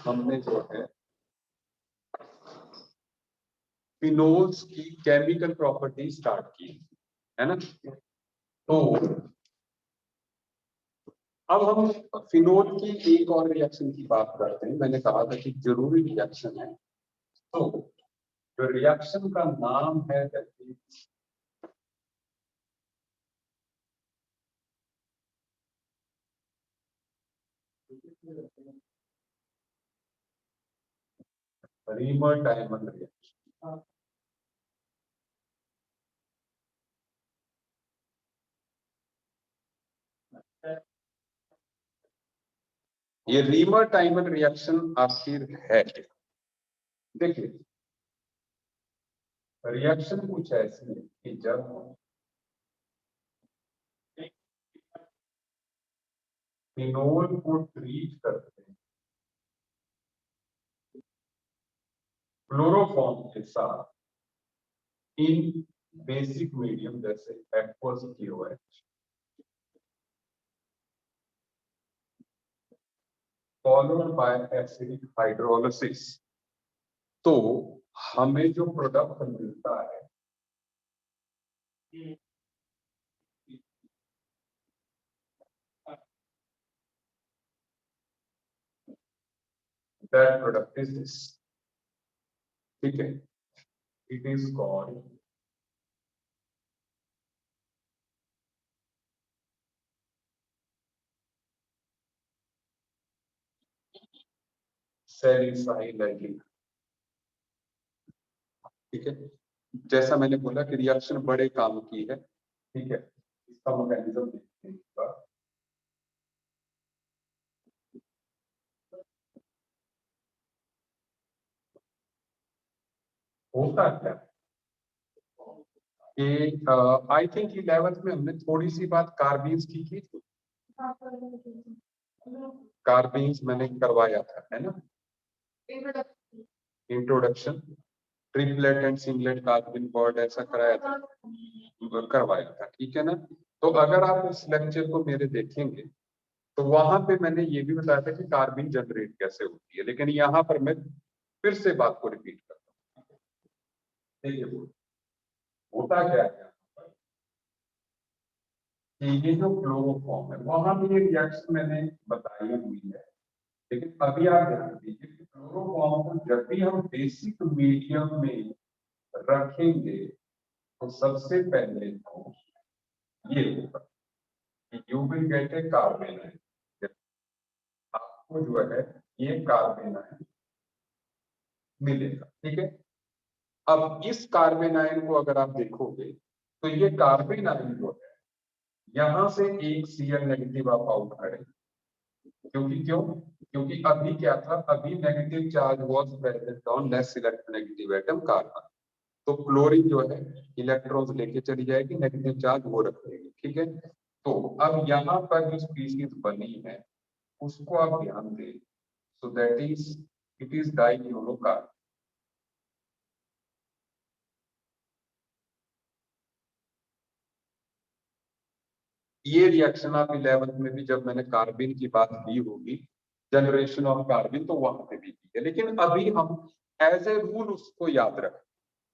हमने जो है फिनोल्स की केमिकल प्रॉपर्टी स्टार्ट की है ना। तो अब हम फिनोल की एक और रिएक्शन की बात करते हैं। मैंने कहा था कि जरूरी रिएक्शन है। तो जो रिएक्शन का नाम है रीमर डायमंड रिएक्शन। ये रीमर डायमंड रिएक्शन आखिर है। देखिए रिएक्शन कुछ ऐसी है कि जब फिनोल को ट्रीट करते हैं क्लोरोफॉर्म के साथ इन बेसिक मीडियम जैसे aqueous KOH followed by acidic hydrolysis, तो हमें जो प्रोडक्ट मिलता है दैट प्रोडक्ट इज दिस। ठीक है, इट इज कॉल्ड सैलिसाइलाइडिन। ठीक है, जैसा मैंने बोला कि रिएक्शन बड़े काम की है। ठीक है, इसका मैकेनिज्म देखते हैं। होता क्या कि आई थिंक 11th में हमने थोड़ी सी बात कार्बीन्स की थी। कार्बीन्स मैंने करवाया था है ना, introduction triplet and singlet carbon bond ऐसा कराया था, करवाया था। ठीक है ना। तो अगर आप इस लेक्चर को मेरे देखेंगे तो वहां पे मैंने ये भी बताया था कि कार्बन जनरेट कैसे होती है, लेकिन यहाँ पर मैं फिर से बात को रिपीट करता हूँ। देखिए होता क्या है कि ये जो क्लोरोफॉर्म है वहां भी ये रिएक्शन मैंने बताई हुई है, लेकिन अभी आप ध्यान दीजिए कि क्लोरोफॉर्म को जब भी हम बेसिक मीडियम में रखेंगे तो सबसे पहले तो ये होगा you will get A carbon, आपको जो है ये कार्बन मिलेगा। ठीक है, अब इस कार्बन आयन को अगर आप देखोगे तो ये कार्बन आयन जो है यहां से एक Cl नेगेटिव आप आउट करेंगे। क्योंकि अभी क्या था, अभी negative charge was present on less electronegative atom carbon, तो क्लोरीन जो है इलेक्ट्रॉन्स लेके चली जाएगी, नेगेटिव चार्ज वो रख लेगी। ठीक है, तो अब यहाँ पर जो स्पीशीज बनी है उसको आप ध्यान दें। So that is it is dichlorocarbene. ये रिएक्शन आप 11th में भी जब मैंने कार्बन की बात की होगी, जनरेशन ऑफ कार्बन, तो वहां पे भी की है, लेकिन अभी हम एज ए रूल उसको याद रखें।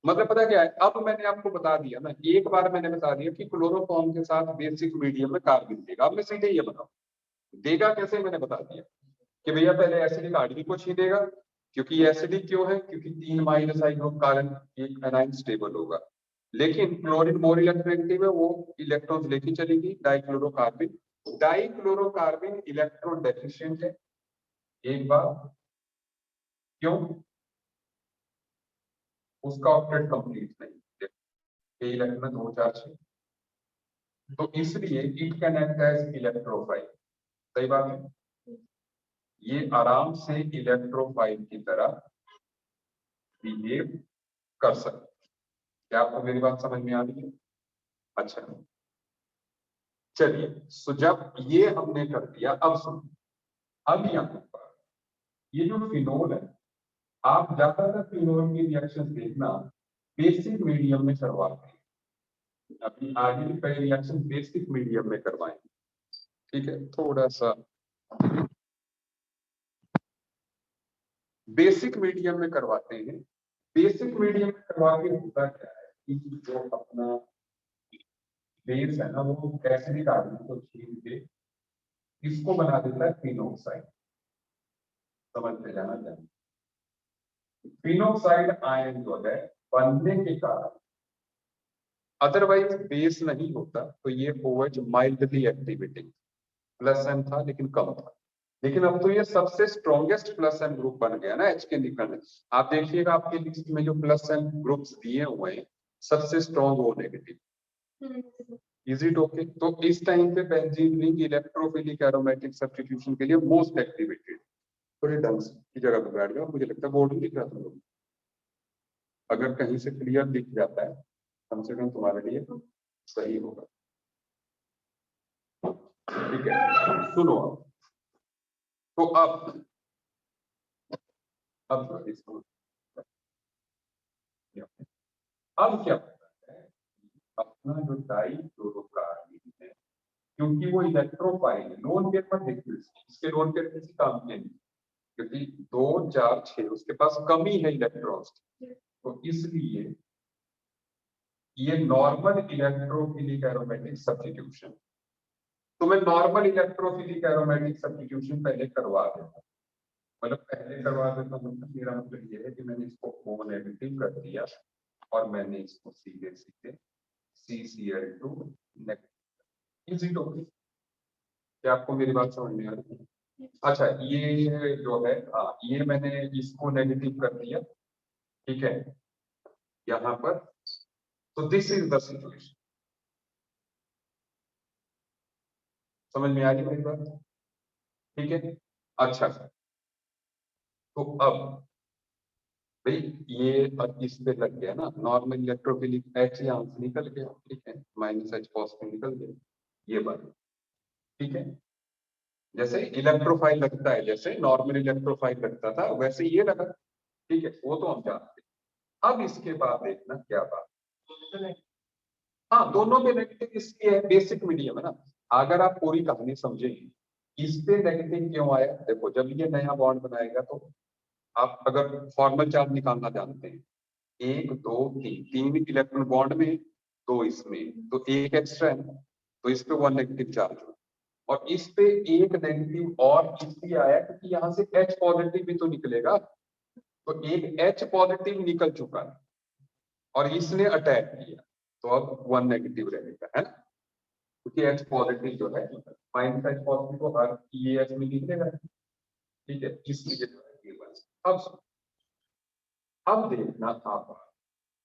मतलब पता क्या है, अब मैंने आपको बता दिया ना, एक बार मैंने बता दिया कि क्लोरोफॉर्म के साथ बेसिक मीडियम में कार्बन देगा। अब मैं सीधे ये बताऊं देगा कैसे, मैंने बता दिया कि भैया पहले एसिडिक हाइड्रोजन को छीनेगा, क्योंकि ये एसिडिक क्यों है, क्योंकि 3 माइनस आई ग्रुप कारण एक एनाइन स्टेबल होगा। लेकिन क्लोरीन मोर इलेक्ट्रोनेगेटिव है, वो इलेक्ट्रॉन्स लेके चलेगी डाइक्लोरोकार्बन। डाइक्लोरोकार्बन इलेक्ट्रॉन डेफिशिएंट है, एक बार क्यों, उसका ऑक्टेट कंप्लीट नहीं है, इलेक्ट्रॉन 2 4 6, तो इसलिए it can act as electrophile. सही बात है, ये आराम से इलेक्ट्रोफाइल की तरह बिहेव कर सकते। क्या आपको मेरी बात समझ में आ रही है? अच्छा चलिए, सो जब ये हमने कर दिया, अब सुनो, अब यहाँ पर ये जो फिनोल है, आप ज्यादातर फिनोल की रिएक्शन देखना बेसिक मीडियम में करवाते हैं। अभी आगे भी कई रिएक्शन बेसिक मीडियम में करवाएंगे। ठीक है, थोड़ा सा बेसिक मीडियम में करवाते हैं। बेसिक मीडियम में करवा के होता क्या है कि जो अपना बेस है ना वो एसिडिक कार्बन को छीन के इसको बना देता है फिनोक्साइड। समझते जाना चाहिए। फिनोक्साइड आयन जो है बनने के कारण, अदरवाइज बेस नहीं होता तो ये OH mildly activating plus N था लेकिन कम था। लेकिन अब तो ये सबसे स्ट्रॉन्गेस्ट प्लस एन ग्रुप बन गया ना एच के निकलने। आप देखिएगा आपके लिस्ट में जो प्लस एन ग्रुप्स दिए हुए हैं सबसे स्ट्रॉन्ग वो नेगेटिव। Is it okay? तो इस टाइम पे benzene ring electrophilic aromatic substitution के लिए मोस्ट एक्टिवेटेड। थोड़ी ढंग की जगह पे बैठ गया, मुझे लगता है बोर्ड में दिख रहा था लोग। अगर कहीं से क्लियर दिख जाता है कम से कम तुम्हारे लिए तो सही होगा। ठीक है, सुनो तो अब इसको अब क्या होता है, अपना जो डाइक्लोरोकार्बन है क्योंकि वो इलेक्ट्रोफाइल है, लोन पेयर पर देखिए इसके लोन पेयर किसी काम के नहीं, क्योंकि 2 4 6 उसके पास कमी है इलेक्ट्रॉन्स, तो इसलिए ये नॉर्मल इलेक्ट्रोफिलिक एरोमेटिक सब्स्टिट्यूशन। तो मैं नॉर्मल इलेक्ट्रोफिलिक एरोमेटिक सब्स्टिट्यूशन पहले करवा देता, मतलब पहले करवा देता मतलब मेरा मतलब ये है कि मैंने इसको O नेगेटिव कर दिया और मैंने इसको सीधे सीधे CCl2 negative. Is it okay? क्या आपको मेरी बात समझ में आ रही है? अच्छा, ये जो है ये मैंने इसको नेगेटिव कर दिया, ठीक है, यहाँ पर। तो दिस इज द सिचुएशन। समझ में आ रही मेरी बात? ठीक है, अच्छा सर। तो अब भाई ये अब इस पे लग गया ना नॉर्मल इलेक्ट्रोफिलिक H यहाँ से निकल गया, ठीक है, -H पॉजिटिव निकल गया, ये बात ठीक है। जैसे इलेक्ट्रोफाइल लगता है, जैसे नॉर्मल इलेक्ट्रोफाइल लगता था वैसे ये लगा, ठीक है, वो तो हम जानते हैं। अब इसके बाद देखना क्या बात, हाँ दोनों पे नेगेटिव इसलिए है, बेसिक मीडियम है ना। अगर आप पूरी कहानी समझेंगे इस पे नेगेटिव क्यों आया, देखो जब ये नया बॉन्ड बनाएगा तो आप अगर फॉर्मल चार्ज निकालना जानते हैं, 1 2 3 3 इलेक्ट्रॉन बॉन्ड में, 2 इसमें, तो एक एक्स्ट्रा है, तो इस पे 1 नेगेटिव चार्ज हो, और इस पे एक नेगेटिव और इसलिए आया क्योंकि यहाँ से H पॉजिटिव भी तो निकलेगा, तो एक H पॉजिटिव निकल चुका है और इसने अटैक किया, तो अब 1 नेगेटिव रहेगा, है ना, क्योंकि H पॉजिटिव जो है -H पॉजिटिव को हर EH में निकलेगा, ठीक है, इसलिए जो है ये बन। अब देखना आप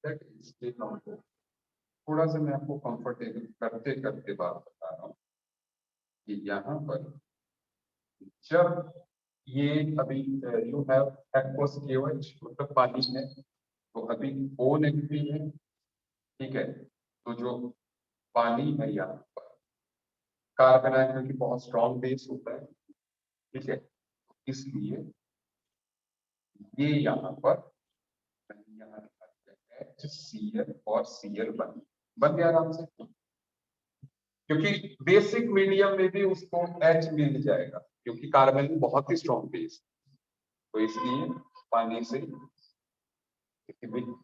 दैट इसके हमको थोड़ा सा मैं आपको कंफर्टेबल करते करते बात बता रहा हूँ कि यहाँ पर जब ये अभी यू हैव एक्वस KOH मतलब पानी है, तो अभी O नेगेटिव है, ठीक है, तो जो पानी है यहाँ पर कार्बन आयन की बहुत स्ट्रॉन्ग बेस होता है, ठीक है, इसलिए ये यहाँ पर यहाँ HCl और Cl बन गया आराम से, क्योंकि बेसिक मीडियम में भी उसको H मिल जाएगा क्योंकि कार्बन बहुत ही स्ट्रॉन्ग बेस, तो इसलिए पानी से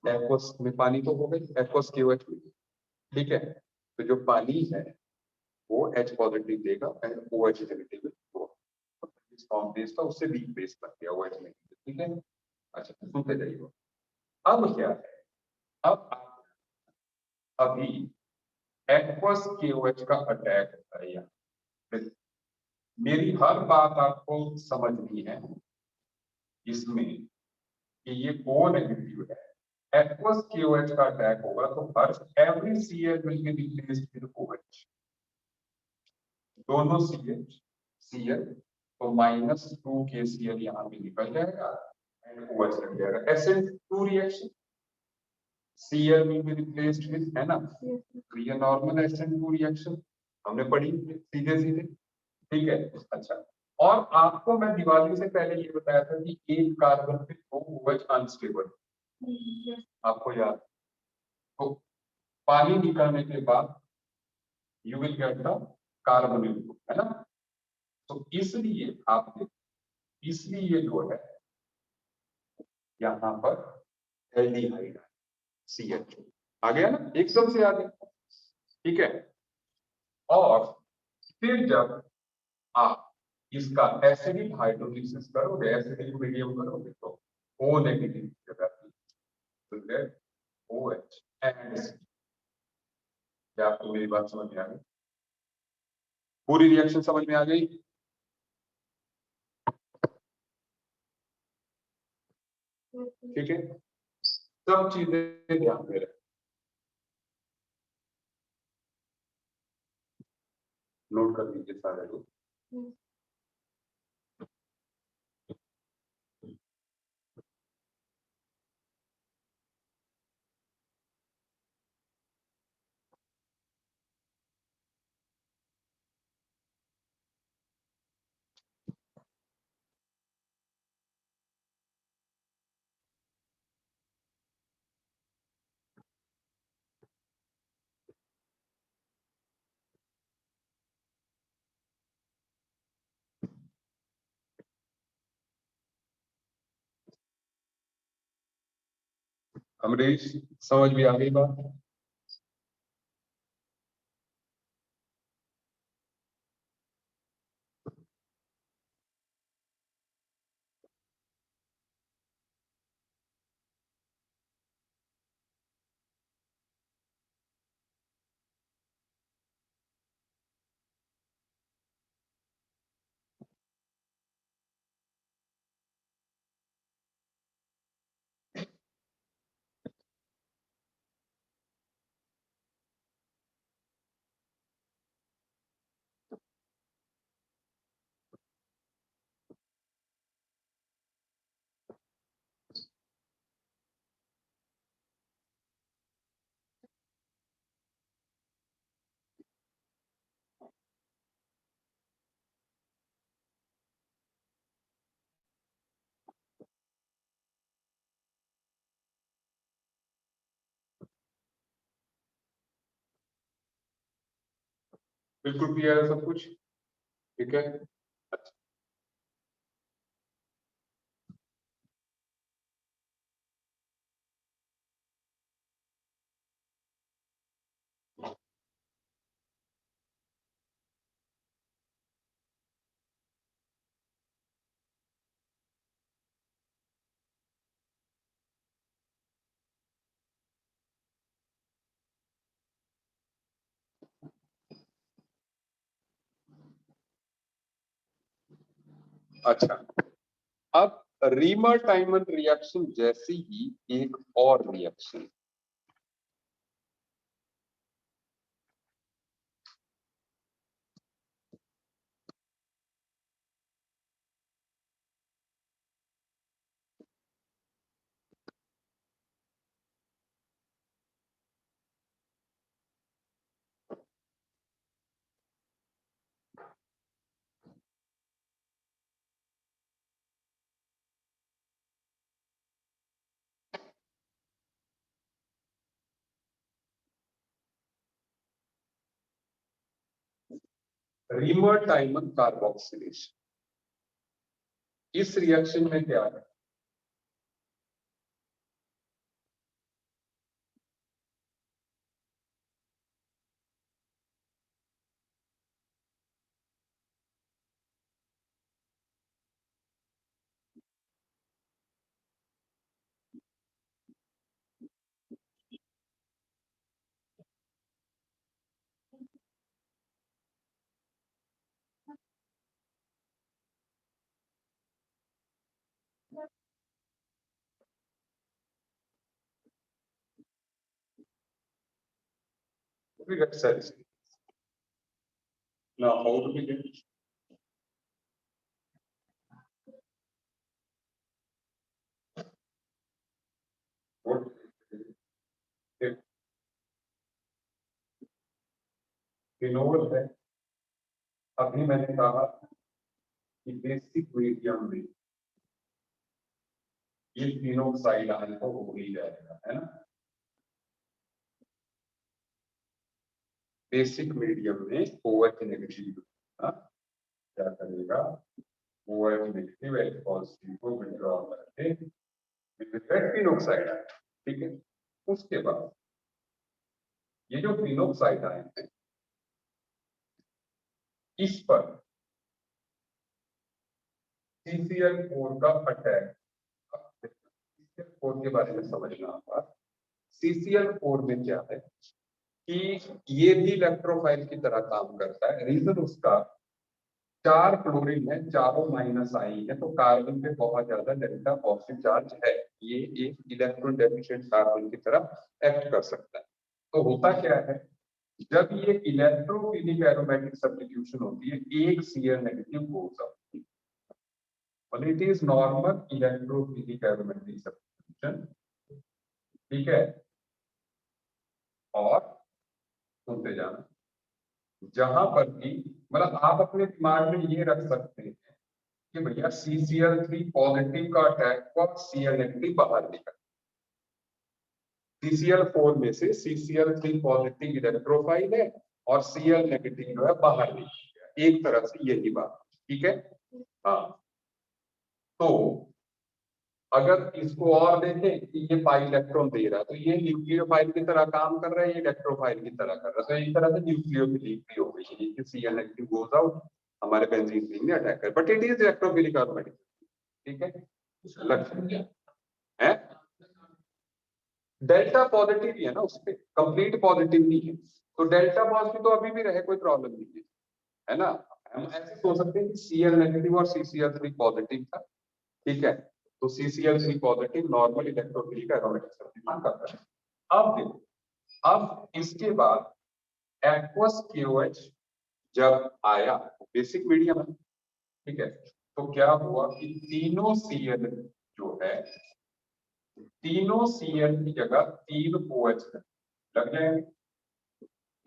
एक्वस में पानी तो हो गई, एक्वस KOH में, ठीक है, तो जो पानी है वो H पॉजिटिव देगा and OH negative strong base था उससे वीक बेस बन गया OH नेगेटिव, ठीक है। अच्छा सुनते जाइए, अब क्या है, अब अभी एक्वस KOH का अटैक होता है यहाँ, मेरी हर बात आपको समझनी है इसमें कि ये O नेगेटिव है, एक्वस KOH का अटैक होगा तो हर every Cl will be replaced with OH, दोनों Cl तो -2 KCl यहाँ पे निकल जाएगा एंड OH लग जाएगा, SN2 reaction Cl will be replaced with, है ना, तो ये नॉर्मल SN2 रिएक्शन हमने पढ़ी सीधे सीधे, ठीक है। अच्छा, और आपको मैं दिवाली से पहले ये बताया था कि एक कार्बन पे 2 OH अनस्टेबल, आपको याद, तो पानी निकलने के बाद you will get the carbon, है ना, तो इसलिए आप इसलिए जो है यहाँ पर एल्डिहाइड CH आ गया ना, एकदम से आ गया। ठीक है, और फिर जब आप इसका एसिडिक हाइड्रोलिसिस करोगे, एसिडिक मीडियम करोगे, तो O नेगेटिव जगह OH एंड C। क्या आपको मेरी बात समझ में आ गई? पूरी रिएक्शन समझ में आ गई? ठीक है, सब चीजें ध्यान में रखें, नोट कर लीजिए सारे लोग। अमरीश, समझ में आ गई बात? बिल्कुल क्लियर है सब कुछ? ठीक है, अच्छा। अब रीमर टाइमन रिएक्शन जैसी ही एक और रिएक्शन, रीमर टाइमन कार्बोक्सिलेशन। इस रिएक्शन में क्या है? Now, how do we get it? What phenol है? अभी मैंने कहा कि बेसिक मीडियम में ये फिनोक्साइड आने को हो ही जाएगा, है ना? बेसिक मीडियम में OH नेगेटिव क्या करेगा? OH नेगेटिव H पॉजिटिव को विड्रॉ करके फिनोक्साइड आया, ठीक है। उसके बाद ये जो फिनोक्साइड आए हैं इस पर CCl4 का अटैक, CCl4 के बारे में समझना आप। CCl4 में क्या है कि ये भी इलेक्ट्रोफाइल की तरह काम करता है। रीजन उसका 4 क्लोरीन है, चारों माइनस आई है, तो कार्बन पे बहुत ज्यादा डेल्टा पॉजिटिव चार्ज है। ये एक इलेक्ट्रॉन डेफिशिएंट कार्बन की तरह एक्ट कर सकता है। तो होता क्या है, जब ये इलेक्ट्रोफिलिक एरोमेटिक सब्स्टिट्यूशन होती है, एक Cl नेगेटिव गोज आउट, और it is normal electrophilic aromatic substitution, ठीक है। और सुनते जाना, जहां पर भी मतलब आप अपने दिमाग में ये रख सकते हैं कि भैया CCl3 पॉजिटिव का अटैक हुआ, Cl नेगेटिव बाहर निकल। CCl4 में से CCl3 पॉजिटिव इलेक्ट्रोफाइल है और Cl नेगेटिव जो है बाहर निकल गया, एक तरह से यही बात, ठीक है। हाँ, तो अगर इसको और देखें कि ये पाई इलेक्ट्रॉन दे रहा है, तो ये न्यूक्लियोफाइल की तरह काम कर रहा है, ये इलेक्ट्रोफाइल की तरह कर रहा है, तो एक तरह से न्यूक्लियोफिलिक भी हो गई है कि Cl नेगेटिव गोज आउट, हमारे बेंजीन रिंग में अटैक कर, but it is electrophilic aromatic, ठीक है। लक्ष्य है डेल्टा पॉजिटिव ही है ना, उसपे कंप्लीट पॉजिटिव नहीं है, तो डेल्टा पॉजिटिव तो अभी भी रहे, कोई प्रॉब्लम नहीं है ना। हम ऐसे सोच सकते हैं कि Cl नेगेटिव और CCl3 पॉजिटिव था, ठीक है, तो CCl3 positive normal electrophilic aromatic substitution करता है। अब देखो, अब इसके बाद एक्वस KOH जब आया बेसिक मीडियम है, ठीक है, तो क्या हुआ कि तीनों Cl जो है, तीनों Cl की जगह 3 OH लग जाएंगे।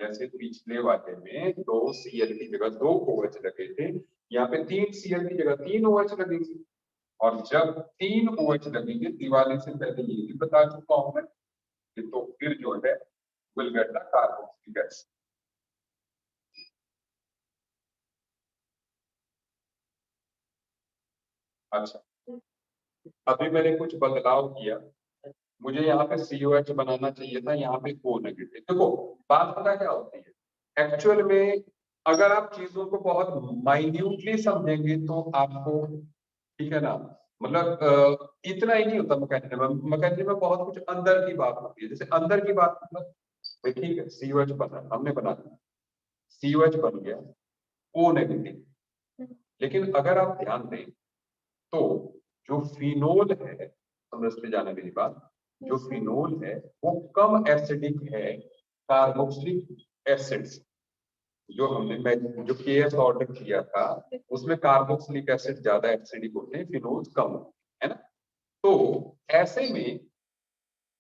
जैसे पिछले वाले में 2 Cl की जगह 2 OH लगे थे, यहाँ पे 3 Cl की जगह 3 OH लगेंगे। और जब 3 OH लगेंगे, दिवाली से पहले ये भी बता चुका हूं मैं, कि तो फिर जो है will get the carboxylic acid. अच्छा, अभी मैंने कुछ बदलाव किया, मुझे यहाँ पे COH बनाना चाहिए था, यहाँ पे O नेगेटिव। देखो बात पता क्या होती है एक्चुअल में, अगर आप चीजों को बहुत माइन्यूटली समझेंगे तो आपको, ठीक है ना, मतलब इतना ही नहीं होता मैकेनिज्म में। मैकेनिज्म में बहुत कुछ अंदर की बात होती है, जैसे अंदर की बात मतलब भाई ठीक है, COH बना, हमने बना दिया, COH बन गया, O नेगेटिव। लेकिन अगर आप ध्यान दें तो जो फिनोल है, समझते जाना मेरी बात, जो फिनोल है वो कम एसिडिक है कार्बोक्सिलिक एसिड से। जो हमने जो KS ऑर्डर किया था उसमें कार्बोक्सिलिक एसिड ज्यादा एसिडिक होते हैं, फिनोल कम होते हैं, है ना। तो ऐसे में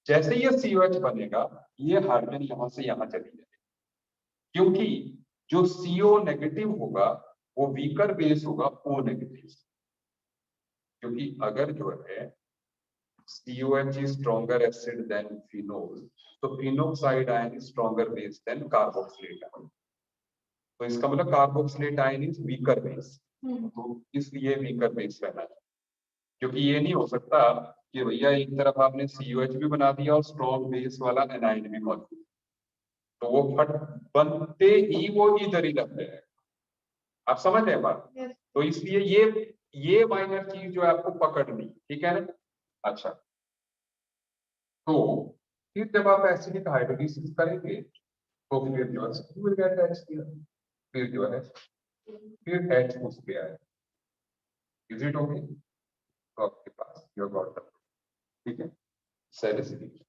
जैसे ये COH बनेगा, ये हाइड्रोजन यहाँ से यहाँ चली जाएगी, क्योंकि जो CO नेगेटिव होगा वो वीकर बेस होगा O नेगेटिव, क्योंकि अगर जो है COH is stronger acid than phenol, तो phenoxide ion is stronger base than carboxylate ion। तो इसका मतलब carboxylate ion is weaker base, तो इसलिए वीकर बेस रहना है, क्योंकि ये नहीं हो सकता कि भैया एक तरफ आपने COH भी बना दिया और स्ट्रॉन्ग बेस वाला एनाइन भी मौजूद, तो वो फट बनते ही वो इधर ही लग जाएगा। आप समझ रहे हैं बात? तो इसलिए ये माइनर चीज जो है आपको पकड़नी, ठीक है ना। अच्छा, तो फिर जब आप एसिडिक हाइड्रोलिसिस करेंगे तो फिर जो है मिल जाएगा HCl, फिर जो है फिर H उस पे आए, इज इट ओके, तो आपके पास योर गॉट, ठीक है, सैलिसिलिक।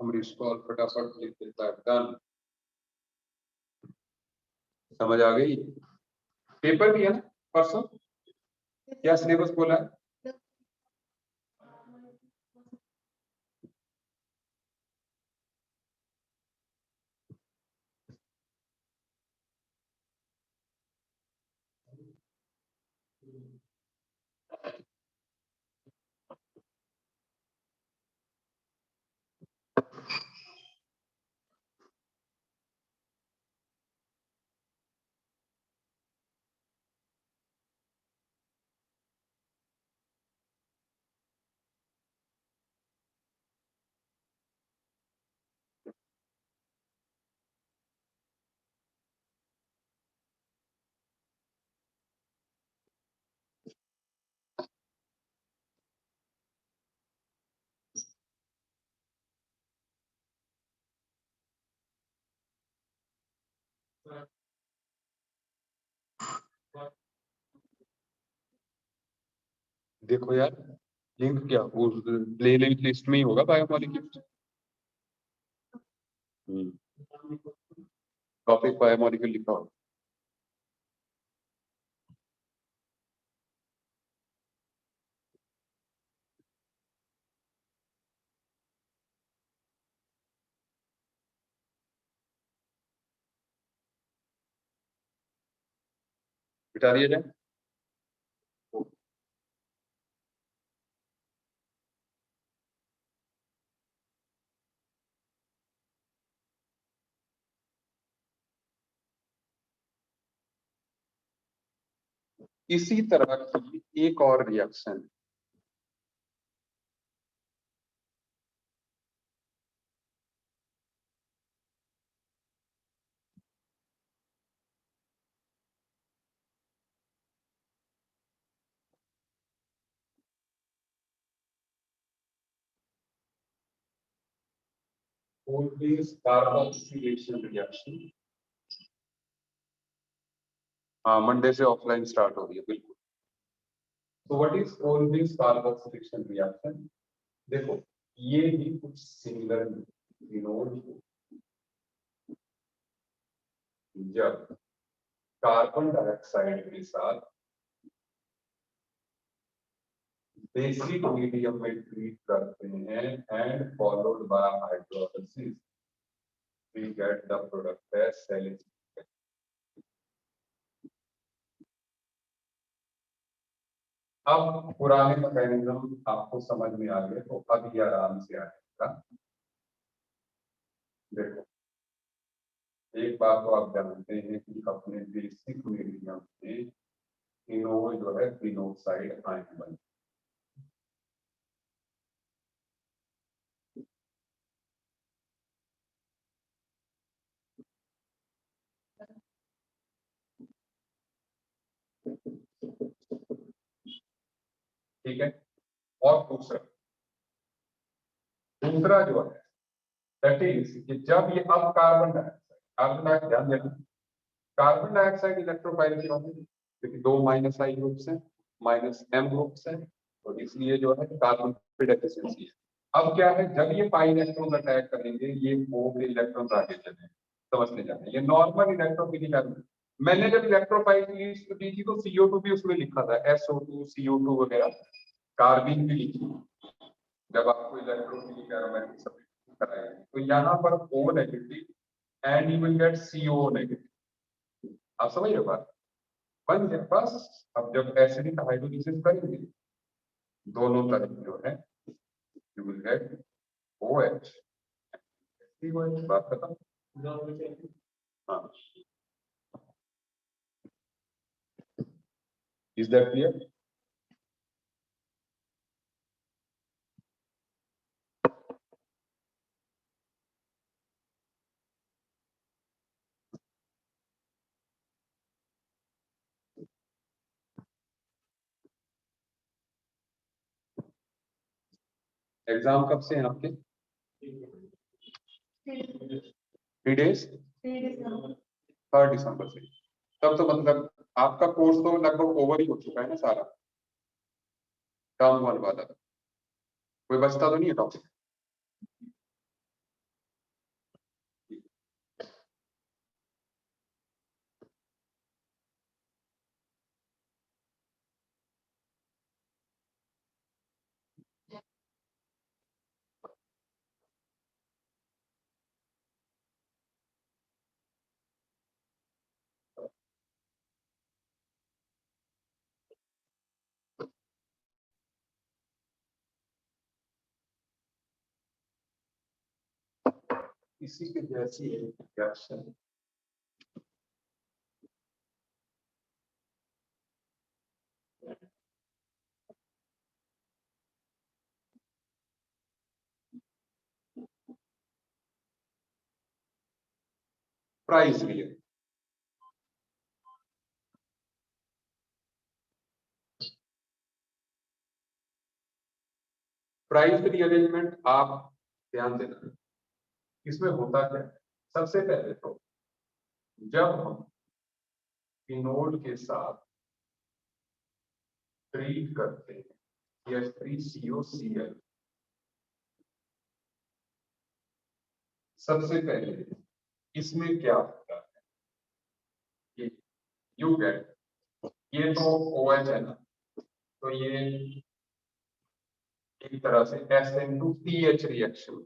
हम इसको फटाफट लिख देता है डन। समझ आ गई? पेपर भी है ना परसों? क्या सिलेबस बोला है? देखो यार, लिंक क्या उस प्ले लिस्ट में ही होगा बायोमोलिक्यूल्स। टॉपिक बायोमोलिक्यूल लिखा होगा। बिठा दिया जाए। इसी तरह की एक और रिएक्शन always कार्बोक्सिलेशन रिएक्शन। हाँ, मंडे से ऑफलाइन स्टार्ट हो रही है बिल्कुल। तो what is always carboxylation reaction? देखो, ये भी कुछ सिमिलर विनोड जब कार्बन डाइऑक्साइड के साथ बेसिक मीडियम में ट्रीट करते हैं and followed by hydrolysis, we get the product as salicylic. अब पुराने मैकेनिज्म आपको समझ में आ गए तो अब ये आराम से आएगा। देखो, एक बात तो आप जानते हैं कि अपने बेसिक मीडियम में फिनोल जो है फिनोक्साइड आयन बनता है। ठीक है। और दूसरा जो है दैट इज कि जब ये अब कार्बन डाइऑक्साइड ध्यान देना, कार्बन डाइऑक्साइड इलेक्ट्रोफाइल क्यों है? क्योंकि दो माइनस आई ग्रुप्स हैं, माइनस एम ग्रुप्स हैं, और इसलिए जो है कार्बन पे डेफिशिएंसी है। अब क्या है, जब ये पाई इलेक्ट्रॉन अटैक करेंगे, ये ओ के इलेक्ट्रॉन आगे चले, समझते जाए, ये नॉर्मल इलेक्ट्रोफिलिक एलिमेंट। मैंने जब इलेक्ट्रोफाइल की लिस्ट दी थी तो CO2 भी उसमें लिखा था, SO2 CO2 वगैरह, कार्बिन भी लिखी। जब आपको इलेक्ट्रोफिलिक एरोमेटिक सब्स्टिट्यूट कराएंगे तो यहाँ पर O negative and you will get CO negative. आप समझ रहे बात? बन गया बस। अब जब एसिडिक हाइड्रोलिसिस करेंगे, दोनों तरफ जो है यू विल गेट OH, बात खत्म। हाँ, इज दैट क्लियर? एग्जाम कब से हैं आपके? 3 days, 3 दिसंबर से। तब तो मतलब आपका कोर्स तो लगभग ओवर ही हो चुका है ना सारा, टर्म 1 वाला। कोई बचता तो नहीं है टॉपिक? इसी के जैसी एक reaction price real. Price rearrangement आप ध्यान देना, इसमें होता क्या है, सबसे पहले तो जब हम फिनोल के साथ ट्रीट करते हैं H3COCl, सबसे पहले इसमें क्या होता है कि यू गेट, ये तो OH है ना, तो ये एक तरह से SN2TH रिएक्शन,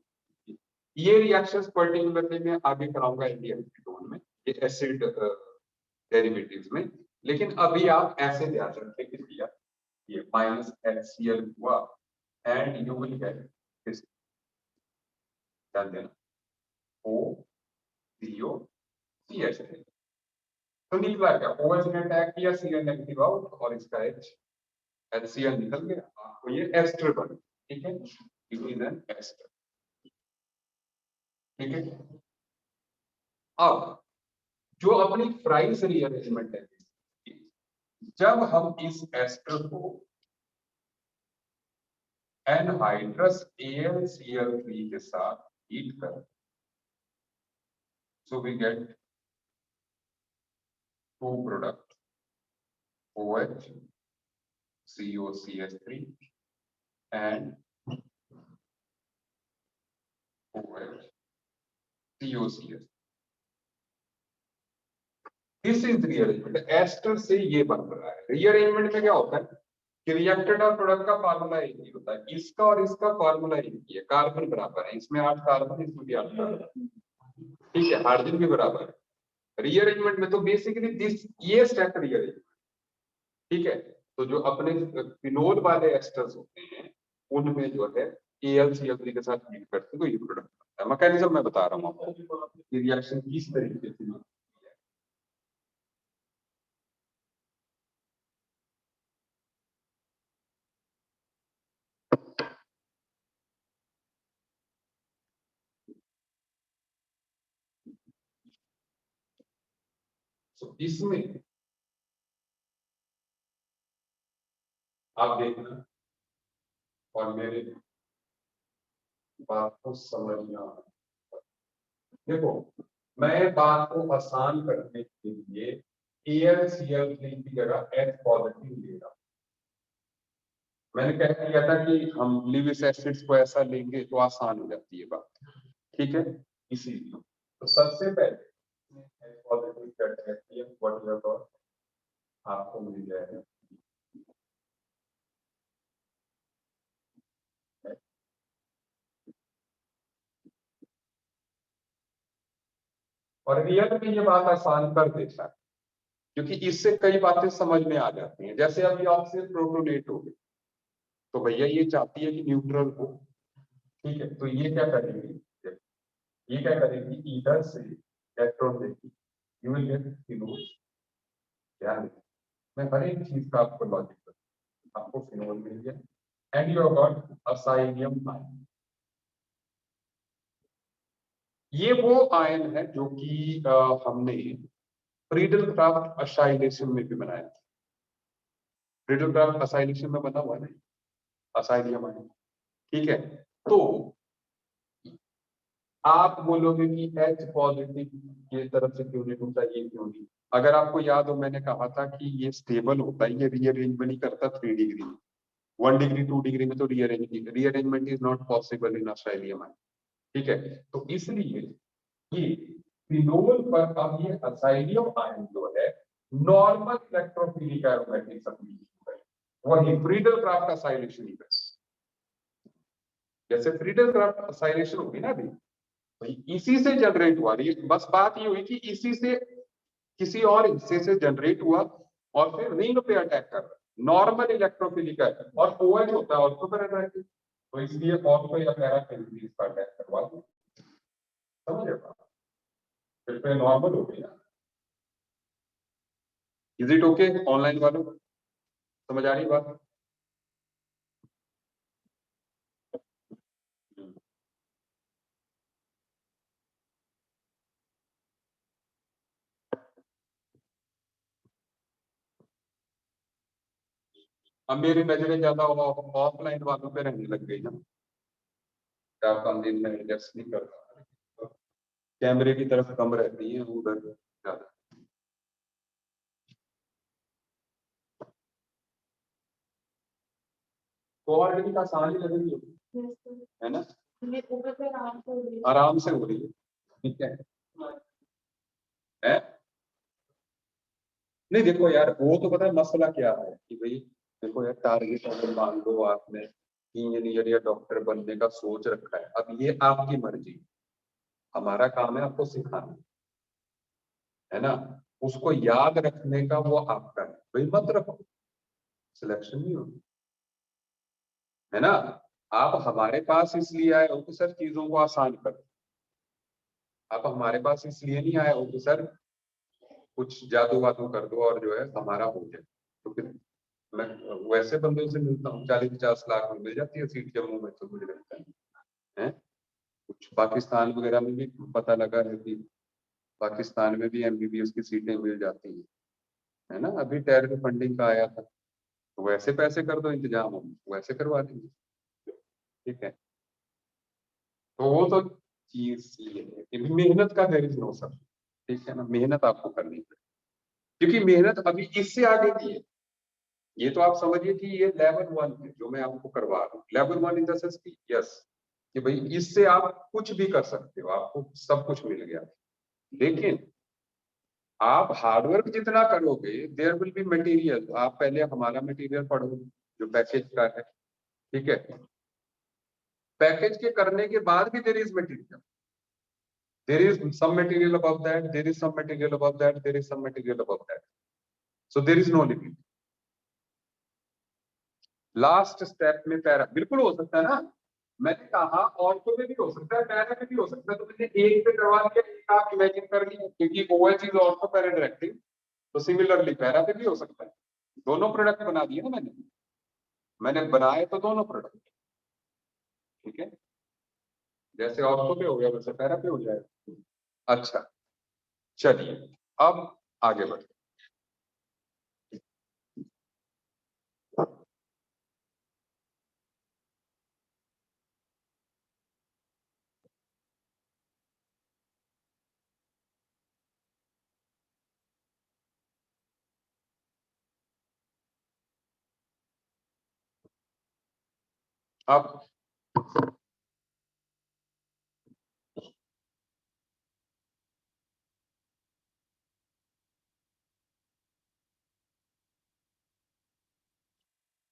ये रिएक्शंस पर्टिकुलरली मैं आगे कराऊंगा एल्डिहाइड में, ये एसिड डेरिवेटिव्स में, लेकिन अभी आप ऐसे ध्यान रखें कि भैया ये -HCl हुआ and you will get this, ध्यान देना OCOCH। तो निकला क्या, OH ने अटैक किया, Cl नेगेटिव आउट और इसका HCl निकल गया, आपको ये एस्टर बन, ठीक है, इट इज एन एस्टर, ठीक है। अब जो अपनी प्राइस रीअरेंजमेंट है, जब हम इस एस्टर को एनहाइड्रस AlCl3 के साथ हीट करें, so we get two product OH COCH3 and OH COCH। This is rearrangement, ester से ये बन रहा है। रीअरेंजमेंट में क्या होता है कि रिएक्टेड और प्रोडक्ट का फार्मूला एक ही होता है, इसका और इसका फार्मूला एक ही है, कार्बन बराबर है, इसमें 8 कार्बन, इसमें भी 8 कार्बन, ठीक है, हाइड्रोजन भी बराबर है। रीअरेंजमेंट में तो बेसिकली दिस, ये स्टेप रीअरेंजमेंट, ठीक है। तो जो अपने फिनोल वाले एस्टर्स होते हैं उनमें जो है AlCl3 के साथ हीट करते हैं तो ये प्रोडक्ट बनता है। मैकेनिज्म मैं बता रहा हूँ आपको, ये रिएक्शन किस तरीके से होती है। तो इसमें आप देखना और मेरे बात को समझना, देखो मैं बात को आसान करने के लिए AlCl3 की जगह H पॉजिटिव ले रहा हूं। मैंने कह दिया था कि हम लिविस एसिड्स को ऐसा लेंगे तो आसान हो जाती है बात, ठीक है, इसीलिए तो सबसे पहले H पॉजिटिव करते हैं, व्हाट आपको मिल जाएगा। और रियल में ये बात आसान कर देता है क्योंकि इससे कई बातें समझ में आ जाती हैं। जैसे अभी आपसे प्रोटोनेट हो गई तो भैया ये चाहती है कि न्यूट्रल हो, ठीक है, तो ये क्या करेगी, ये क्या करेगी, इधर से इलेक्ट्रॉन देगी, यू विल गेट फिनोल। ध्यान दें, मैं हर एक चीज का आपको लॉजिक बताऊं, आपको फिनोल मिल गया and you have got acylium ion. ये वो आयन है जो कि हमने फ्रीडल क्राफ्ट असाइलेशन में भी बनाया था। फ्रीडल क्राफ्ट असाइलेशन में बना हुआ है असाइलियम आयन, ठीक है। तो आप बोलोगे कि H पॉजिटिव की तरफ से क्यों नहीं टूटा, ये क्यों नहीं। अगर आपको याद हो मैंने कहा था कि ये स्टेबल होता है, ये रीअरेंजमेंट नहीं करता 3 डिग्री में, 1 डिग्री 2 डिग्री में तो rearrangement is not possible in acylium ion, ठीक है। तो इसलिए ये फिनोल पर अब ये असाइलियम आयन जो है नॉर्मल इलेक्ट्रोफिलिक एरोमेटिक सब्स्टिट्यूशन है, वही फ्रीडल क्राफ्ट असाइलेशन ही है। जैसे फ्रीडल क्राफ्ट असाइलेशन होगी ना अभी, तो इसी से जनरेट हुआ, बस बात ये हुई कि इसी से किसी और हिस्से से जनरेट हुआ और फिर रिंग पे अटैक कर रहा है, नॉर्मल इलेक्ट्रोफिलिक है और OH होता है ऑर्थो पैराडाइटिक, तो इसलिए ऑर्थो या पैराफिलिक पर अटैक करवा दो। समझ रहे हो? फिर तो नॉर्मल हो गई ना। इज इट ओके ऑनलाइन वालों, समझ आ रही बात? अब मेरी नजरें ज्यादा ऑफलाइन वालों पे रहने लग गई ना, 4-5 दिन में एडजस्ट नहीं करता, कैमरे की तरफ कम रहती है, उधर ज्यादा। तो और भी आसान ही लग रही है ना, आराम से हो रही है, ठीक है? नहीं देखो यार, वो तो पता है मसला क्या है कि भाई देखो यार, टारगेट अगर मान लो आपने इंजीनियर या डॉक्टर बनने का सोच रखा है, अब ये आपकी मर्जी, हमारा काम है आपको सिखाना, है ना? उसको याद रखने का वो आपका है, भाई मत रखो, सिलेक्शन नहीं होगी, है ना? आप हमारे पास इसलिए आए हो कि सर चीजों को आसान कर, आप हमारे पास इसलिए नहीं आए हो कि सर कुछ जादू वादू कर दो और जो है हमारा हो जाए। तो फिर मैं वैसे बंदों से मिलता हूँ, 40-50 लाख में मिल जाती है सीट जम्मू में, तो मुझे लगता है। कुछ पाकिस्तान वगैरह में भी पता लगा है कि पाकिस्तान में भी एमबीबीएस की सीटें मिल जाती हैं, है ना? अभी टेरर फंडिंग का आया था, तो वैसे पैसे कर दो इंतजाम, हम वैसे करवा देंगे, ठीक है? तो वो तो चीज ये है कि मेहनत का देर इज नो सर, ठीक है ना? मेहनत आपको करनी पड़ेगी, क्योंकि मेहनत अभी इससे आगे की है। ये तो आप समझिए कि ये लेवल 1 है जो मैं आपको करवा रहा हूँ, लेवल 1 इन द सेंस की यस, कि भाई इससे आप कुछ भी कर सकते हो, आपको सब कुछ मिल गया, लेकिन आप हार्डवर्क जितना करोगे देयर विल बी मटेरियल। आप पहले हमारा मटेरियल पढ़ो जो पैकेज का है, ठीक है? पैकेज के करने के बाद भी there is material, there is some material above that, there is some material above that, there is some material above that, so there is no limit. Last step में पैरा बिल्कुल हो सकता है ना, मैंने कहा ऑर्थो में भी हो सकता है, पैरा में भी हो सकता है, तो मैंने एक पे करवा दिया, एक आप इमेजिन कर लिया, क्योंकि OH is ortho para directive, तो सिमिलरली पैरा पे भी हो सकता है। दोनों प्रोडक्ट बना दिए ना मैंने, मैंने बनाए तो दोनों प्रोडक्ट, ठीक है? जैसे ऑर्थो पे हो गया वैसे पैरा पे हो जाएगा। अच्छा, चलिए अब आगे बढ़ते हैं। अब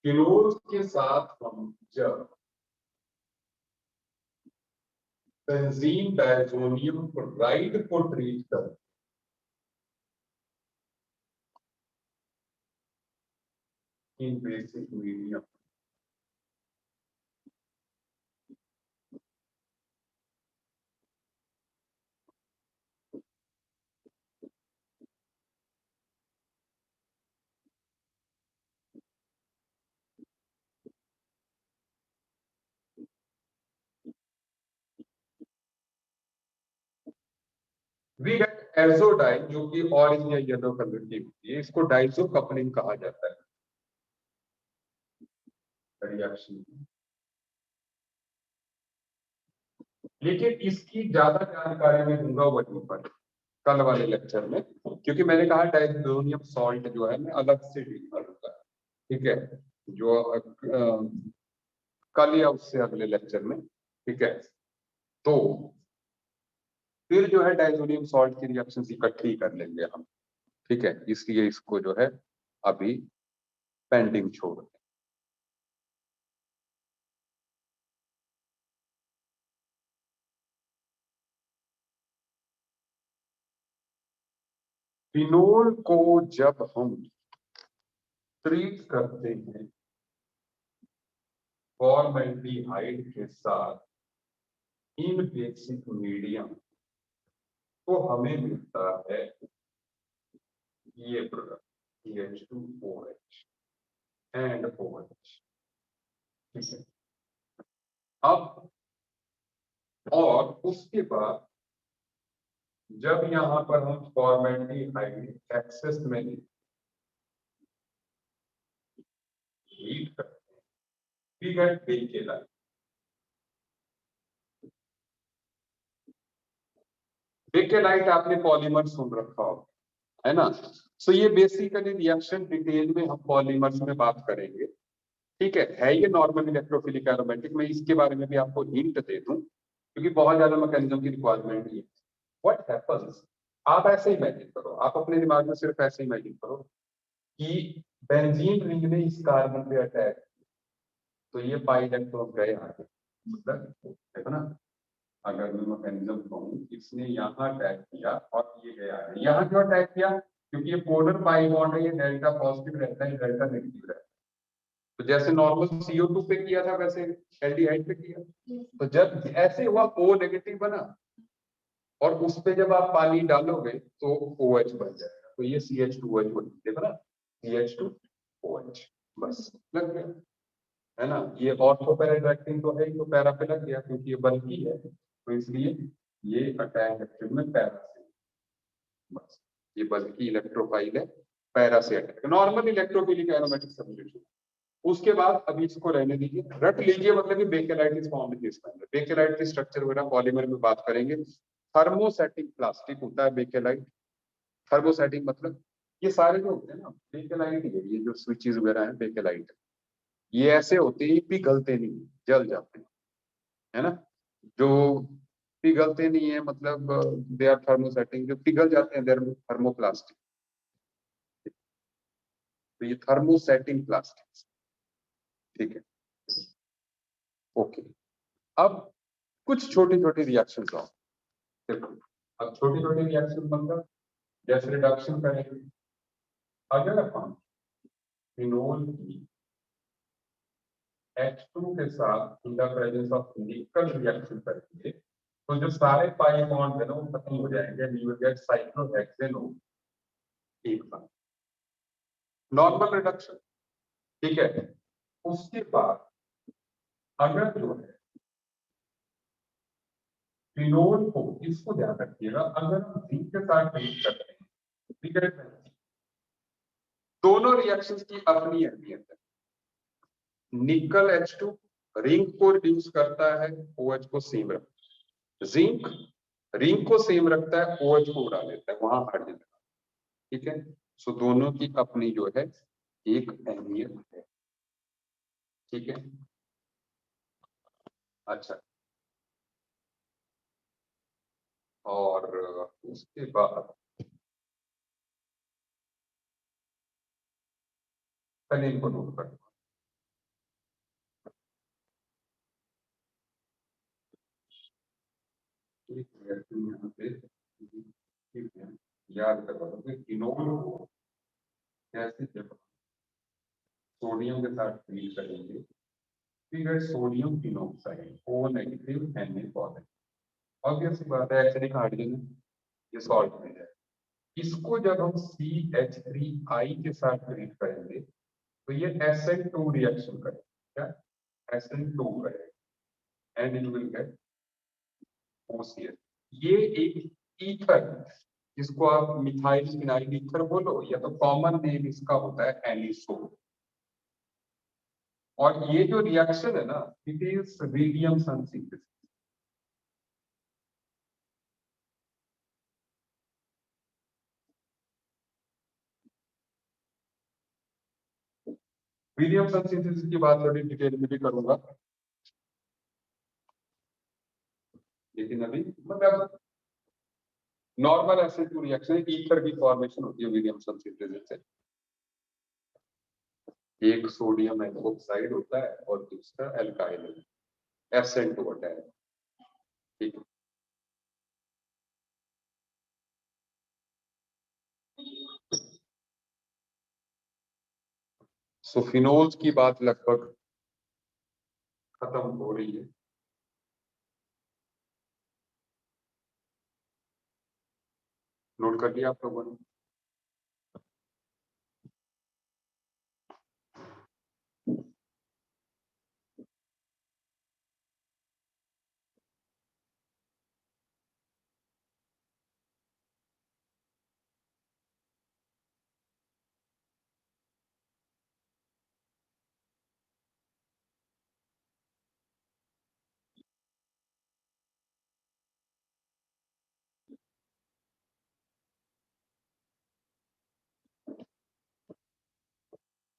फिनोल के साथ हम जब बेंजीन डायजोनियम क्लोराइड को ट्रीट करते हैं इन बेसिक मीडियम, वी गेट एजोडाइन, जो कि ऑरेंज या येलो कलर की होती है, इसको डाइजो कपलिंग कहा जाता है रिएक्शन। लेकिन इसकी ज्यादा जानकारी मैं दूंगा वहीं पर कल वाले लेक्चर में, क्योंकि मैंने कहा डाइजोनियम सॉल्ट जो है मैं अलग से डील करूंगा, ठीक है? जो कल या उससे अगले लेक्चर में, ठीक है? तो फिर जो है डाइजोनियम सॉल्ट की रिएक्शन इकट्ठी कर लेंगे हम, ठीक है? इसलिए इसको जो है अभी पेंडिंग छोड़ दें। फिनोल को जब हम ट्रीट करते हैं फॉर्मल्डिहाइड के साथ इन बेसिक मीडियम, तो हमें मिलता है ये प्रोडक्ट CH2OH एंड OH। ठीक है, अब और उसके बाद जब यहाँ पर हम फॉर्मेल्डिहाइड एक्सेस में हीट करते हैं, we get बेकेलाइन। बेकेलाइट आपने पॉलीमर सुन रखा हो, है ना। सो ये बेसिकली रिएक्शन डिटेल में हम पॉलीमर्स में बात करेंगे। ठीक है ये नॉर्मल इलेक्ट्रोफिलिक एरोमेटिक। मैं इसके बारे में भी आपको हिंट दे दूं क्योंकि बहुत ज्यादा मैकेनिज्म की रिक्वायरमेंट है। व्हाट हैपेंस, आप ऐसे इमेजिन करो, आप अपने दिमाग में सिर्फ ऐसे इमेजिन करो कि बेंजीन रिंग ने इस कार्बन पे अटैक, तो ये पाई इलेक्ट्रॉन गए आगे, मतलब देखो ना, अगर मैं मैकेनिज्म कहूं इसने यहाँ अटैक किया और ये गया है। यहाँ क्यों अटैक किया, क्योंकि ये पोलर पाई बॉन्ड है, ये डेल्टा पॉजिटिव रहता है, डेल्टा नेगेटिव रहता है। तो जैसे नॉर्मल CO2 पे किया था वैसे एल्डिहाइड पे किया। तो जब ऐसे हुआ O नेगेटिव बना और उस पे जब आप पानी डालोगे तो OH बन जाएगा, तो ये CH2OH बन, देखो ना, CH2OH बस लग गया, है ना। ये ऑर्थो पैरा इंटरेक्टिंग तो है, तो पैरा पे लग गया क्योंकि ये बल्कि है, तो इसलिए ये अटैक एक्शन में पैरा से, बस ये बल्कि इलेक्ट्रोफाइल है, पैरा से attack, normal electrophilic aromatic substitution. उसके बाद अभी इसको रहने दीजिए, रट लीजिए, मतलब कि बेकेलाइट इज फाउंड इन इसके अंदर। बेकेलाइट की स्ट्रक्चर वगैरह पॉलीमर में बात करेंगे। थर्मोसेटिक प्लास्टिक होता है बेकेलाइट। थर्मोसेटिक मतलब ये सारे जो होते हैं ना बेकेलाइट, ये जो स्विचेस वगैरह हैं बेकेलाइट, ये ऐसे होते हैं पिघलते नहीं, जल जाते हैं, है ना। जो पिघलते नहीं है मतलब दे आर थर्मोसेटिक, जो पिघल जाते हैं दे आर थर्मोप्लास्टिक। तो ये थर्मोसेटिंग प्लास्टिक, ठीक है, ओके। अब कुछ छोटी छोटी रिएक्शन आओ, देखो अब छोटी छोटी रिएक्शन मतलब जैसे रिडक्शन करेंगे, अगर हम फिनोल की H2 के साथ इन द प्रेजेंस ऑफ निकल रिएक्शन करेंगे तो जो सारे पाई बॉन्ड है ना वो खत्म हो जाएंगे and you will get cyclohexanone एक साथ, नॉर्मल रिडक्शन। ठीक है, उसके बाद अगर जो है फिनोल को, इसको ध्यान रखिएगा, अगर हम जिंक के साथ ट्रीट करते हैं, ठीक है, दोनों रिएक्शंस की अपनी अहमियत है। निकल H2 रिंग को रिड्यूस करता है, OH को सेम रखता है। जिंक रिंग को सेम रखता है, OH को उड़ा देता है, वहां हट जाता है। ठीक है, सो दोनों की अपनी जो है एक अहमियत है। ठीक है, अच्छा, और उसके बाद पहले इनको नोट कर, यहाँ पे ठीक है, याद करवा दो कि फिनोल को कैसे जब सोडियम के साथ ट्रीट करेंगे, ठीक है, sodium phenoxide O negative Na positive, obvious सी बात है एक्सिडिक हाइड्रोजन है, ये सॉल्ट में है। इसको जब हम CH3I के साथ ट्रीट करेंगे तो ये SN2 रिएक्शन करेगा, क्या SN2 करेगा and it will get OCl। ये एक ईथर, जिसको आप मिथाइल फिनाइल ईथर बोलो, या तो कॉमन नेम इसका होता है एनिसोन। और ये जो रिएक्शन है ना, it is William synthesis. William synthesis की बात थोड़ी डिटेल में भी करूंगा, लेकिन अभी मतलब नॉर्मल SN2 रिएक्शन ईथर की फॉर्मेशन होती है विलियम सिंथेसिस से। एक सोडियम हाइड्रोक्साइड होता है और दूसरा एल्काइल SN2 होता है। ठीक है, सो फिनोल्स की बात लगभग खत्म हो रही है। नोट कर लिया आप लोगों ने?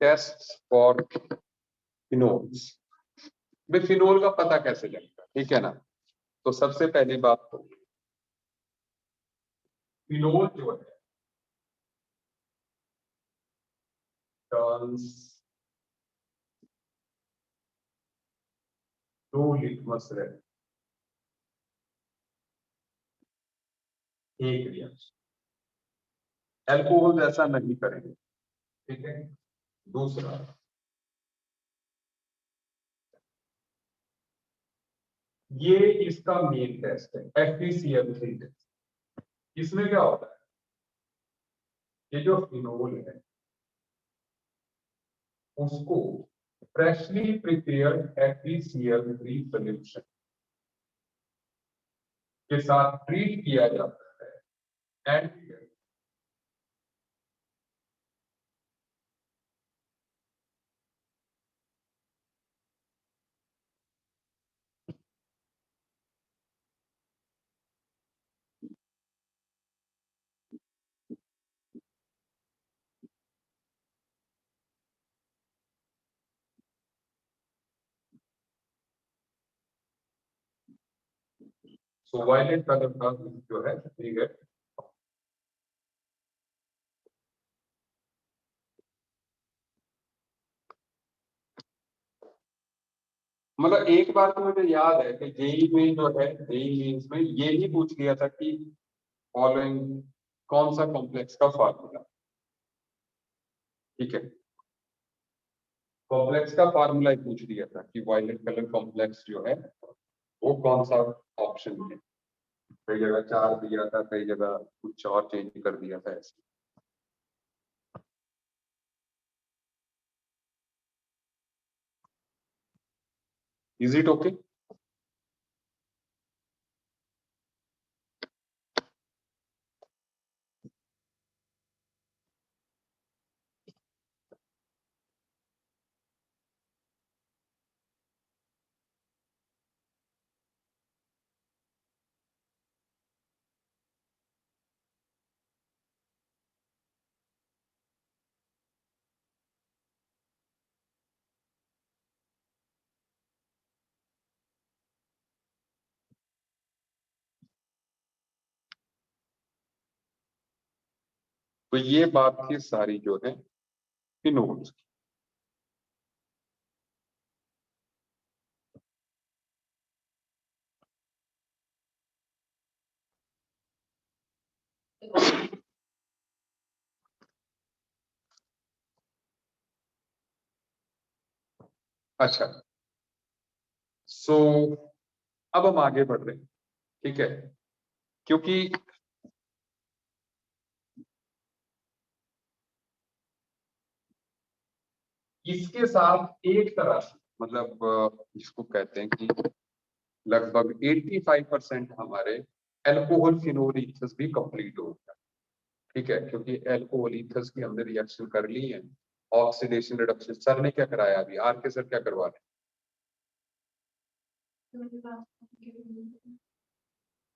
Test for phenols. भाई फिनोल का पता कैसे लगेगा, ठीक है ना? तो सबसे पहली बात तो फिनोल जो है टर्न्स टू लिटमस रेड, एक रिएक्शन। एल्कोहल ऐसा नहीं करेंगे, ठीक है। दूसरा, ये इसका मेन टेस्ट है FeCl3 टेस्ट। इसमें क्या होता है, ये जो फिनोल है उसको फ्रेशली प्रिपेयर्ड FeCl3 सोल्यूशन के साथ ट्रीट किया जाता है एंड सो वायलेट कलर का जो है, ठीक है। मतलब एक बार तो मुझे याद है कि जेई में जो है, जेई मेंस में ये ही पूछ लिया था कि फॉलोइंग कौन सा कॉम्प्लेक्स का फार्मूला, ठीक है। कॉम्प्लेक्स का फार्मूला ही पूछ लिया था कि वायलेट कलर कॉम्प्लेक्स जो है वो कौन सा ऑप्शन है। कई जगह 4 दिया था, कई जगह कुछ और चेंज कर दिया था ऐसे। Is it okay? तो ये बात थी सारी जो है फिनोल्स की। अच्छा, सो अब हम आगे बढ़ रहे हैं, ठीक है। क्योंकि इसके साथ एक तरह से, मतलब इसको कहते हैं कि लगभग 85% हमारे एल्कोहल फिनोल ईथर्स भी कंप्लीट हो गया, ठीक है। क्योंकि एल्कोहल ईथर्स की हमने रिएक्शन कर ली है। ऑक्सीडेशन रिडक्शन सर ने क्या कराया, अभी आर के सर क्या करवा रहे हैं?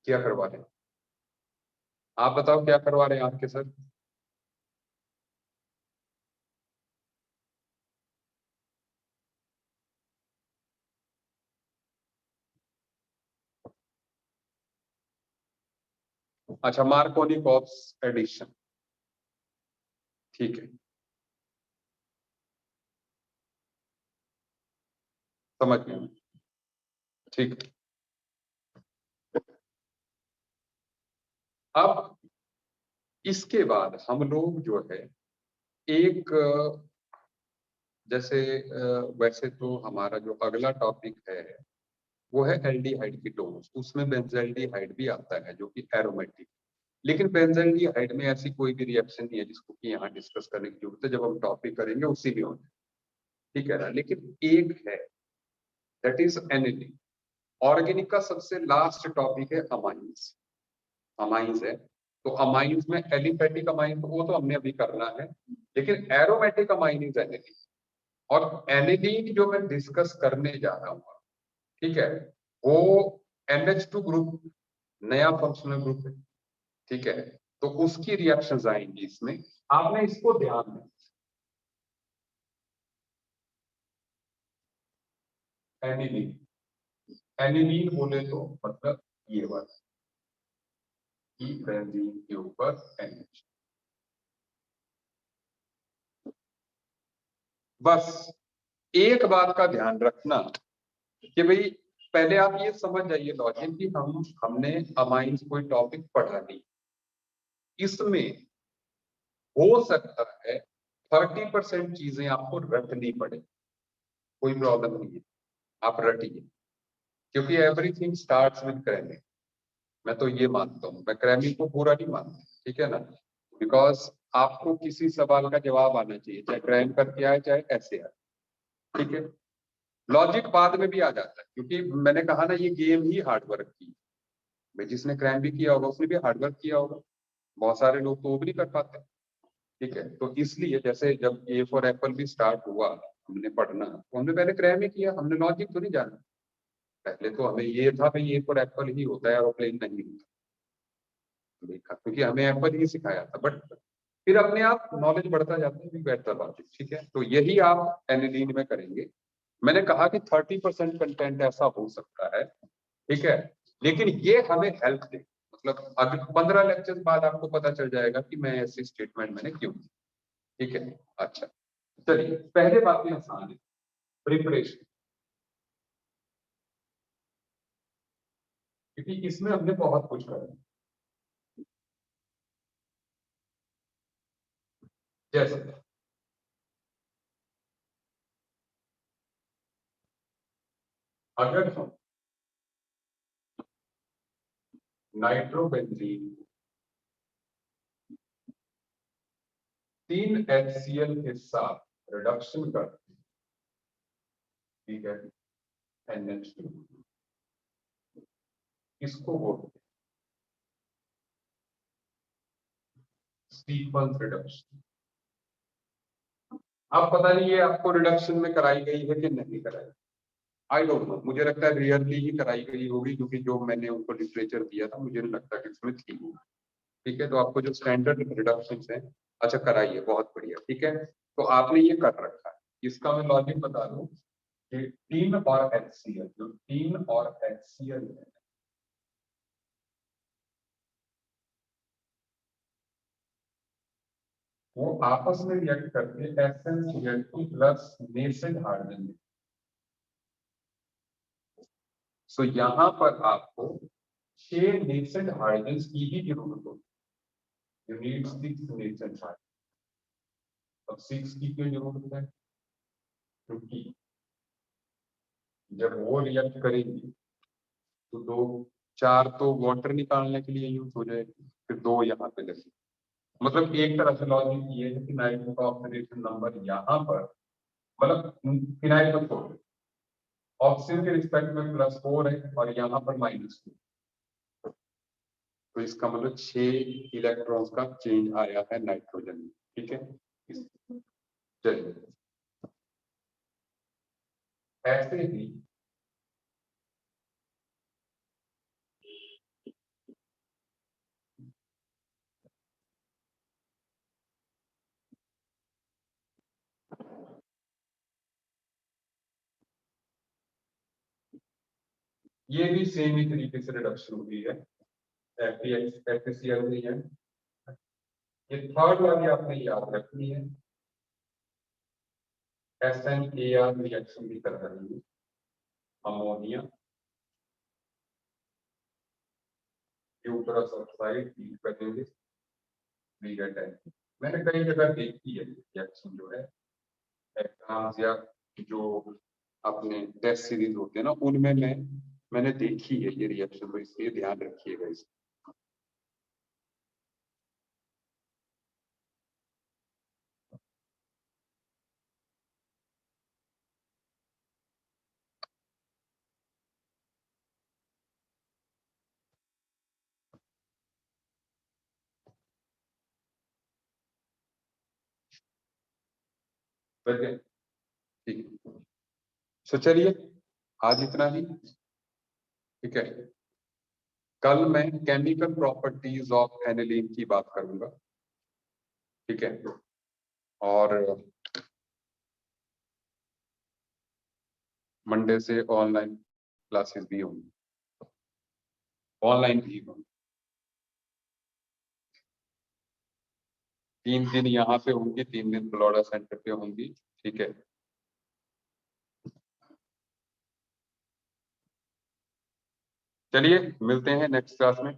क्या करवा रहे हैं आप बताओ, क्या करवा रहे हैं आर के सर? अच्छा, मार्कोनिक ऑप्स एडिशन, ठीक है, समझ गया, ठीक है। अब इसके बाद हम लोग जो है एक जैसे वैसे तो हमारा जो अगला टॉपिक है वो है एल्डिहाइड कीटोन्स। उसमें बेंजल्डिहाइड भी आता है जो कि एरोमेटिक, लेकिन बेंजाइल्डिहाइड में ऐसी कोई भी रिएक्शन नहीं है जिसको कि यहाँ डिस्कस करने की जरूरत है, जब हम टॉपिक करेंगे उसी में होना, ठीक है ना। लेकिन एक है, दैट इज एनिलीन। ऑर्गेनिक का सबसे लास्ट टॉपिक है अमाइंस। अमाइंस है, तो अमाइंस में एलिफेटिक अमाइन, तो वो तो हमने अभी करना है, लेकिन एरोमेटिक अमाइन इज एनिलीन। और एनिलीन जो मैं डिस्कस करने जा रहा हूँ, ठीक है, वो NH2 ग्रुप, नया फंक्शनल ग्रुप है, ठीक है। तो उसकी रिएक्शंस आएंगी इसमें, आपने इसको ध्यान में, एनिलीन, एनिलीन बोले तो मतलब ये वाला कि बेंजीन के ऊपर NH। बस एक बात का ध्यान रखना कि भाई पहले आप ये समझ जाइए लॉजिक कि हमने अमाइंस कोई टॉपिक पढ़ा नहीं, इसमें हो सकता है 30% चीजें आपको रटनी पड़े, कोई प्रॉब्लम नहीं है, आप रटिए, क्योंकि एवरीथिंग स्टार्ट्स विद क्रैमिंग। मैं तो ये मानता हूँ, मैं क्रैमिंग को पूरा नहीं मानता, ठीक है ना, बिकॉज आपको किसी सवाल का जवाब आना चाहिए, चाहे क्रैम करके आए चाहे ऐसे आए, ठीक है। लॉजिक बाद में भी आ जाता है, क्योंकि मैंने कहा ना ये गेम ही हार्डवर्क की है। भाई जिसने क्रैम भी किया होगा उसने भी हार्डवर्क किया होगा, बहुत सारे लोग तो वो भी नहीं कर पाते, ठीक है। तो इसलिए जैसे जब ए फॉर एप्पल भी स्टार्ट हुआ हमने पढ़ना, तो हमने पहले क्रैम ही किया, हमने लॉजिक तो नहीं जाना। पहले तो हमें ये था भाई ए फॉर एप्पल ही होता है, एरोप्लेन नहीं होता, देखा, क्योंकि हमें एप्पल ही सिखाया था। बट फिर अपने आप नॉलेज बढ़ता जाता है, बेहतर लॉजिक, ठीक है। तो यही आप एनिलीन में करेंगे। मैंने कहा कि 30% कंटेंट ऐसा हो सकता है, ठीक है, लेकिन ये हमें हेल्प दे, मतलब अभी 15 लेक्चर बाद आपको पता चल जाएगा कि मैं ऐसी स्टेटमेंट मैंने क्यों की, ठीक है। अच्छा, चलिए पहले बातें आसान है, प्रिपरेशन, क्योंकि इसमें हमने बहुत कुछ करा। जैसे अगर हम नाइट्रोबेंजीन 3 HCl के साथ रिडक्शन करते हैं, ठीक है, NH2, इसको बोलते हैं सीक्वेंस रिडक्शन। अब पता नहीं ये आपको रिडक्शन में कराई गई है कि नहीं कराई, आई डोंट नो, मुझे लगता है रियरली ही कराई गई होगी, क्योंकि जो मैंने उनको लिटरेचर दिया था मुझे नहीं लगता कि इसमें थी, ठीक है। तो आपको जो स्टैंडर्ड रिडक्शन है, अच्छा कराइए, बहुत बढ़िया, ठीक है। तो आपने ये कर रखा है, इसका मैं लॉजिक बता दूं कि 3 और HCl, जो 3 और HCl है, वो आपस में रिएक्ट करके SnCl2 प्लस नेसेड हाइड्रोजन। सो यहाँ पर आपको 6 नेसेड हाइड्रोजन की ही जरूरत होगी, यू नीड 6 नेसेड हाइड्रोजन। अब 6 की क्यों जरूरत है, क्योंकि जब वो रिएक्ट करेंगी तो 4 तो वाटर निकालने के लिए यूज हो जाएगी, फिर 2 यहाँ पे लगे। मतलब एक तरह से लॉजिक ये है कि नाइट्रो का ऑक्सीडेशन नंबर यहाँ पर, मतलब फिनाइल पर छोड़, ऑक्सीजन के रिस्पेक्ट में +4 है और यहाँ पर -2, तो इसका मतलब 6 इलेक्ट्रॉन्स का चेंज आया है नाइट्रोजन में, ठीक है। चलिए ऐसे ही ये भी सेम ही तरीके से रिडक्शन हुई है, FeCl नहीं है। ये थर्ड वाली आपने याद रखनी है, SnAr रिएक्शन भी कर रही है, अमोनिया न्यूट्रस ऑक्साइड हीट करेंगे, वी गेट एन। मैंने कई जगह देखी है रिएक्शन जो है, एग्जाम्स या जो अपने टेस्ट सीरीज होते हैं ना, उनमें मैंने देखी है ये रिएक्शन, तो इसलिए ध्यान रखिएगा इस। वैसे ठीक, तो चलिए आज इतना ही, ठीक है। कल मैं केमिकल प्रॉपर्टीज ऑफ एनिलीन की बात करूंगा, ठीक है। और मंडे से ऑनलाइन क्लासेस भी होंगी, ऑनलाइन भी होंगी। 3 दिन यहाँ पे होंगी, 3 दिन बलौड़ा सेंटर पे होंगी, ठीक है। चलिए मिलते हैं नेक्स्ट क्लास में।